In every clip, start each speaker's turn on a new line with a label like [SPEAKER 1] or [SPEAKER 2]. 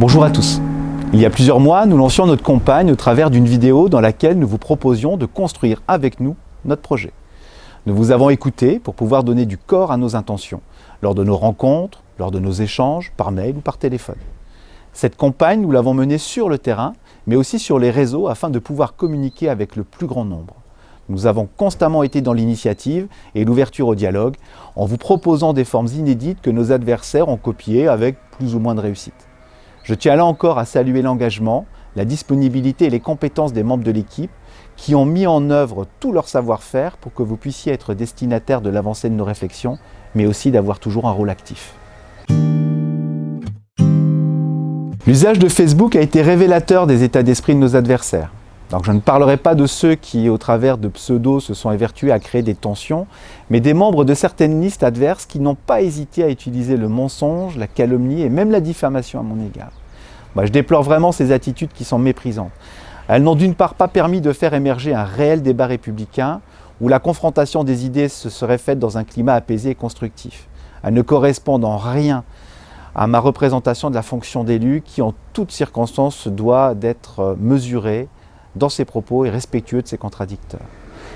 [SPEAKER 1] Bonjour à tous. Il y a plusieurs mois, nous lancions notre campagne au travers d'une vidéo dans laquelle nous vous proposions de construire avec nous notre projet. Nous vous avons écouté pour pouvoir donner du corps à nos intentions, lors de nos rencontres, lors de nos échanges, par mail ou par téléphone. Cette campagne, nous l'avons menée sur le terrain, mais aussi sur les réseaux afin de pouvoir communiquer avec le plus grand nombre. Nous avons constamment été dans l'initiative et l'ouverture au dialogue, en vous proposant des formes inédites que nos adversaires ont copiées avec plus ou moins de réussite. Je tiens là encore à saluer l'engagement, la disponibilité et les compétences des membres de l'équipe qui ont mis en œuvre tout leur savoir-faire pour que vous puissiez être destinataire de l'avancée de nos réflexions, mais aussi d'avoir toujours un rôle actif. L'usage de Facebook a été révélateur des états d'esprit de nos adversaires. Donc je ne parlerai pas de ceux qui, au travers de pseudos, se sont évertués à créer des tensions, mais des membres de certaines listes adverses qui n'ont pas hésité à utiliser le mensonge, la calomnie et même la diffamation à mon égard. Je déplore vraiment ces attitudes qui sont méprisantes. Elles n'ont d'une part pas permis de faire émerger un réel débat républicain où la confrontation des idées se serait faite dans un climat apaisé et constructif. Elles ne correspondent en rien à ma représentation de la fonction d'élu qui, en toutes circonstances, se doit d'être mesurée dans ses propos et respectueux de ses contradicteurs.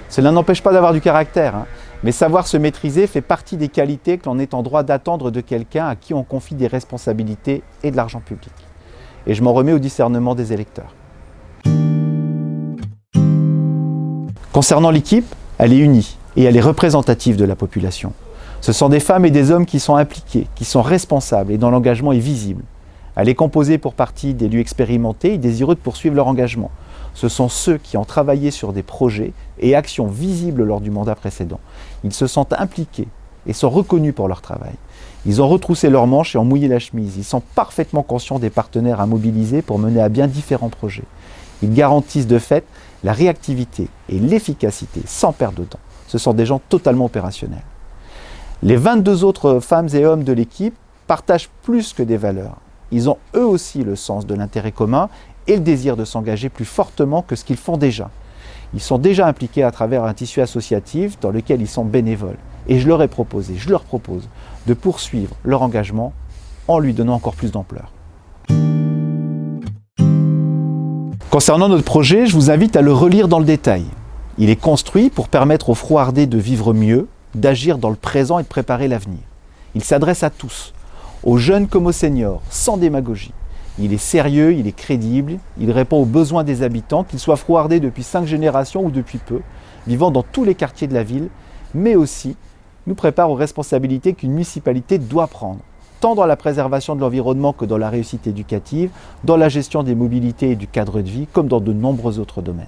[SPEAKER 1] Cela n'empêche pas d'avoir du caractère, mais savoir se maîtriser fait partie des qualités que l'on est en droit d'attendre de quelqu'un à qui on confie des responsabilités et de l'argent public. Et je m'en remets au discernement des électeurs. Concernant l'équipe, elle est unie et elle est représentative de la population. Ce sont des femmes et des hommes qui sont impliqués, qui sont responsables et dont l'engagement est visible. Elle est composée pour partie d'élus expérimentés et désireux de poursuivre leur engagement. Ce sont ceux qui ont travaillé sur des projets et actions visibles lors du mandat précédent. Ils se sentent impliqués et sont reconnus pour leur travail. Ils ont retroussé leurs manches et ont mouillé la chemise. Ils sont parfaitement conscients des partenaires à mobiliser pour mener à bien différents projets. Ils garantissent de fait la réactivité et l'efficacité sans perdre de temps. Ce sont des gens totalement opérationnels. Les 22 autres femmes et hommes de l'équipe partagent plus que des valeurs. Ils ont eux aussi le sens de l'intérêt commun et le désir de s'engager plus fortement que ce qu'ils font déjà. Ils sont déjà impliqués à travers un tissu associatif dans lequel ils sont bénévoles. Et je leur propose de poursuivre leur engagement en lui donnant encore plus d'ampleur. Concernant notre projet, je vous invite à le relire dans le détail. Il est construit pour permettre aux frouardés de vivre mieux, d'agir dans le présent et de préparer l'avenir. Il s'adresse à tous, aux jeunes comme aux seniors, sans démagogie. Il est sérieux, il est crédible, il répond aux besoins des habitants, qu'ils soient frouardés depuis 5 générations ou depuis peu, vivant dans tous les quartiers de la ville, mais aussi nous prépare aux responsabilités qu'une municipalité doit prendre, tant dans la préservation de l'environnement que dans la réussite éducative, dans la gestion des mobilités et du cadre de vie, comme dans de nombreux autres domaines.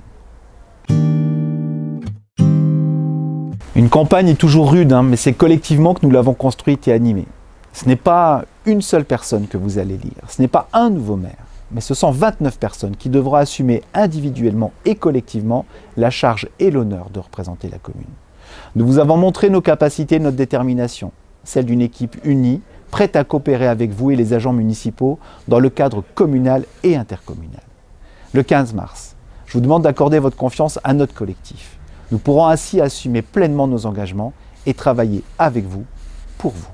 [SPEAKER 1] Une campagne est toujours rude, mais c'est collectivement que nous l'avons construite et animée. Ce n'est pas une seule personne que vous allez lire, ce n'est pas un nouveau maire, mais ce sont 29 personnes qui devront assumer individuellement et collectivement la charge et l'honneur de représenter la commune. Nous vous avons montré nos capacités et notre détermination, celle d'une équipe unie, prête à coopérer avec vous et les agents municipaux dans le cadre communal et intercommunal. Le 15 mars, je vous demande d'accorder votre confiance à notre collectif. Nous pourrons ainsi assumer pleinement nos engagements et travailler avec vous, pour vous.